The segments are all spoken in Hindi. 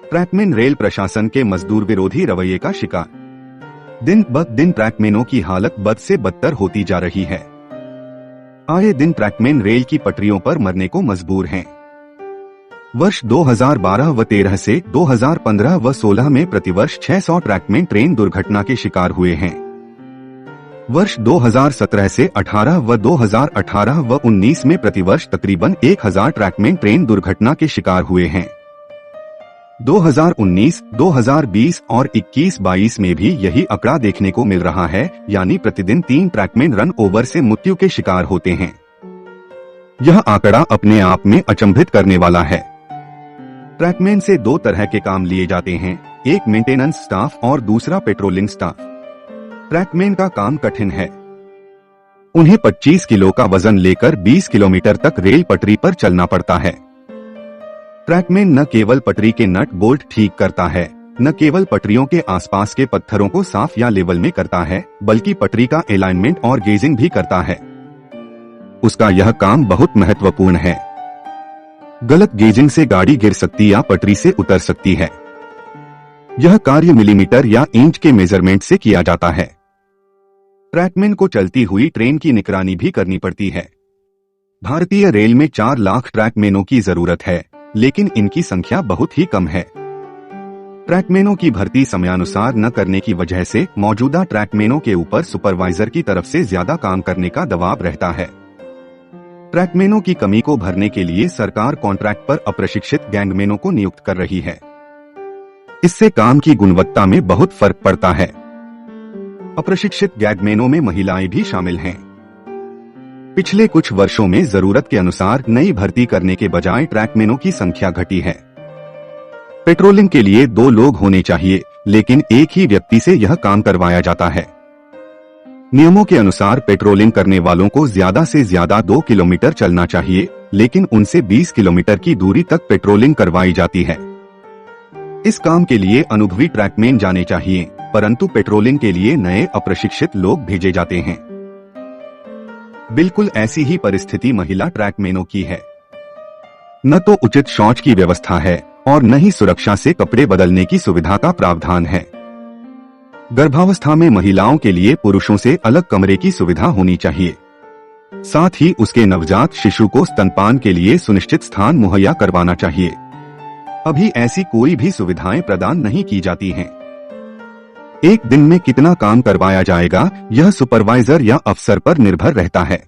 ट्रैकमैन रेल प्रशासन के मजदूर विरोधी रवैये का शिकार। दिन ब दिन ट्रैकमैनों की हालत बद से बदतर होती जा रही है। आए दिन ट्रैकमैन रेल की पटरियों पर मरने को मजबूर हैं। वर्ष 2012 व 13 से 2015 व 16 में प्रतिवर्ष 600 ट्रैकमैन ट्रेन दुर्घटना के शिकार हुए हैं। वर्ष 2017 से 18 व 2018 व 19 में प्रतिवर्ष तकरीबन 1000 ट्रैकमैन ट्रेन दुर्घटना के शिकार हुए हैं। 2019, 2020 और 21-22 में भी यही आंकड़ा देखने को मिल रहा है, यानी प्रतिदिन 3 ट्रैकमैन रन ओवर से मृत्यु के शिकार होते हैं। यह आंकड़ा अपने आप में अचंभित करने वाला है। ट्रैकमैन से 2 तरह के काम लिए जाते हैं, एक मेंटेनेंस स्टाफ और दूसरा पेट्रोलिंग स्टाफ। ट्रैकमैन का काम कठिन है। उन्हें 25 किलो का वजन लेकर 20 किलोमीटर तक रेल पटरी पर चलना पड़ता है। ट्रैकमैन न केवल पटरी के नट बोल्ट ठीक करता है, न केवल पटरियों के आसपास के पत्थरों को साफ या लेवल में करता है, बल्कि पटरी का अलाइनमेंट और गेजिंग भी करता है। उसका यह काम बहुत महत्वपूर्ण है। गलत गेजिंग से गाड़ी गिर सकती या पटरी से उतर सकती है। यह कार्य मिलीमीटर या इंच के मेजरमेंट से किया जाता है। ट्रैकमैन को चलती हुई ट्रेन की निगरानी भी करनी पड़ती है। भारतीय रेल में 4 लाख ट्रैकमैनों की जरूरत है, लेकिन इनकी संख्या बहुत ही कम है। ट्रैकमैनों की भर्ती समयानुसार न करने की वजह से मौजूदा ट्रैकमैनों के ऊपर सुपरवाइजर की तरफ से ज्यादा काम करने का दबाव रहता है। ट्रैकमैनों की कमी को भरने के लिए सरकार कॉन्ट्रैक्ट पर अप्रशिक्षित गैंगमैनों को नियुक्त कर रही है। इससे काम की गुणवत्ता में बहुत फर्क पड़ता है। अप्रशिक्षित गैंगमैनों में महिलाएं भी शामिल हैं। पिछले कुछ वर्षों में जरूरत के अनुसार नई भर्ती करने के बजाय ट्रैकमैनों की संख्या घटी है। पेट्रोलिंग के लिए 2 लोग होने चाहिए, लेकिन एक ही व्यक्ति से यह काम करवाया जाता है। नियमों के अनुसार पेट्रोलिंग करने वालों को ज्यादा से ज्यादा 2 किलोमीटर चलना चाहिए, लेकिन उनसे 20 किलोमीटर की दूरी तक पेट्रोलिंग करवाई जाती है। इस काम के लिए अनुभवी ट्रैकमैन जाने चाहिए, परंतु पेट्रोलिंग के लिए नए अप्रशिक्षित लोग भेजे जाते हैं। बिल्कुल ऐसी ही परिस्थिति महिला ट्रैकमैनों की है। न तो उचित शौच की व्यवस्था है और न ही सुरक्षा से कपड़े बदलने की सुविधा का प्रावधान है। गर्भावस्था में महिलाओं के लिए पुरुषों से अलग कमरे की सुविधा होनी चाहिए। साथ ही उसके नवजात शिशु को स्तनपान के लिए सुनिश्चित स्थान मुहैया करवाना चाहिए। अभी ऐसी कोई भी सुविधाएं प्रदान नहीं की जाती हैं। एक दिन में कितना काम करवाया जाएगा, यह सुपरवाइजर या अफसर पर निर्भर रहता है।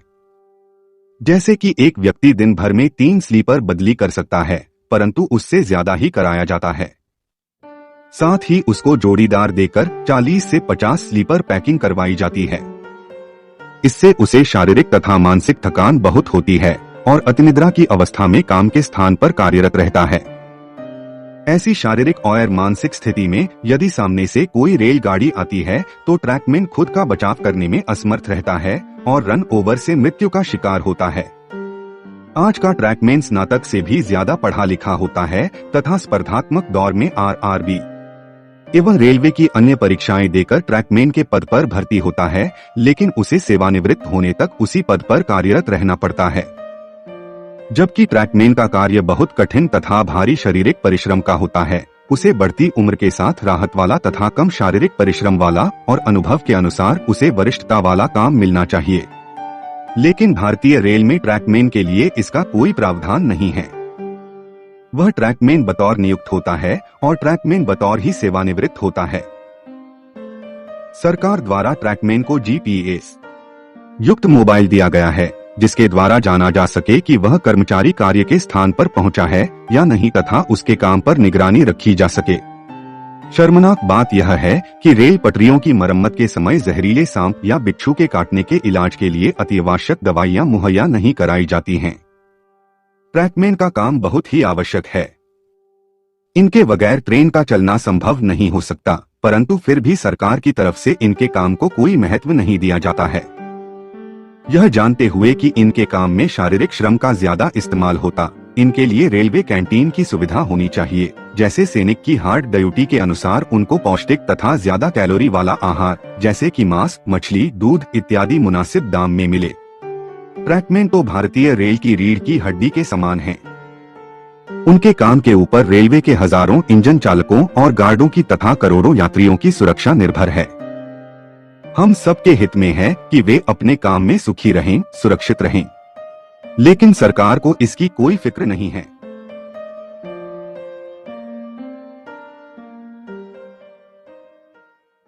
जैसे कि एक व्यक्ति दिन भर में 3 स्लीपर बदली कर सकता है, परंतु उससे ज्यादा ही कराया जाता है। साथ ही उसको जोड़ीदार देकर 40 से 50 स्लीपर पैकिंग करवाई जाती है। इससे उसे शारीरिक तथा मानसिक थकान बहुत होती है और अतिनिद्रा की अवस्था में काम के स्थान पर कार्यरत रहता है। ऐसी शारीरिक और मानसिक स्थिति में यदि सामने से कोई रेलगाड़ी आती है तो ट्रैकमैन खुद का बचाव करने में असमर्थ रहता है और रन ओवर से मृत्यु का शिकार होता है। आज का ट्रैकमैन स्नातक से भी ज्यादा पढ़ा लिखा होता है तथा स्पर्धात्मक दौर में आरआरबी एवं रेलवे की अन्य परीक्षाएं देकर ट्रैकमैन के पद पर भर्ती होता है, लेकिन उसे सेवानिवृत्त होने तक उसी पद पर कार्यरत रहना पड़ता है। जबकि ट्रैकमैन का कार्य बहुत कठिन तथा भारी शारीरिक परिश्रम का होता है। उसे बढ़ती उम्र के साथ राहत वाला तथा कम शारीरिक परिश्रम वाला और अनुभव के अनुसार उसे वरिष्ठता वाला काम मिलना चाहिए, लेकिन भारतीय रेल में ट्रैकमैन के लिए इसका कोई प्रावधान नहीं है। वह ट्रैकमैन बतौर नियुक्त होता है और ट्रैकमैन बतौर ही सेवानिवृत्त होता है। सरकार द्वारा ट्रैकमैन को जीपीएस युक्त मोबाइल दिया गया है, जिसके द्वारा जाना जा सके कि वह कर्मचारी कार्य के स्थान पर पहुंचा है या नहीं तथा उसके काम पर निगरानी रखी जा सके। शर्मनाक बात यह है कि रेल पटरियों की मरम्मत के समय जहरीले सांप या बिच्छू के काटने के इलाज के लिए अतिआवश्यक दवाइयां मुहैया नहीं कराई जाती हैं। ट्रैकमैन का काम बहुत ही आवश्यक है। इनके बगैर ट्रेन का चलना संभव नहीं हो सकता, परंतु फिर भी सरकार की तरफ से इनके काम को कोई महत्व नहीं दिया जाता है। यह जानते हुए कि इनके काम में शारीरिक श्रम का ज्यादा इस्तेमाल होता, इनके लिए रेलवे कैंटीन की सुविधा होनी चाहिए, जैसे सैनिक की हार्ड ड्यूटी के अनुसार उनको पौष्टिक तथा ज्यादा कैलोरी वाला आहार जैसे कि मांस, मछली, दूध इत्यादि मुनासिब दाम में मिले। ट्रैकमैन तो भारतीय रेल की रीढ़ की हड्डी के समान हैं। उनके काम के ऊपर रेलवे के हजारों इंजन चालकों और गार्डों की तथा करोड़ों यात्रियों की सुरक्षा निर्भर है। हम सबके हित में है कि वे अपने काम में सुखी रहें, सुरक्षित रहें। लेकिन सरकार को इसकी कोई फिक्र नहीं है।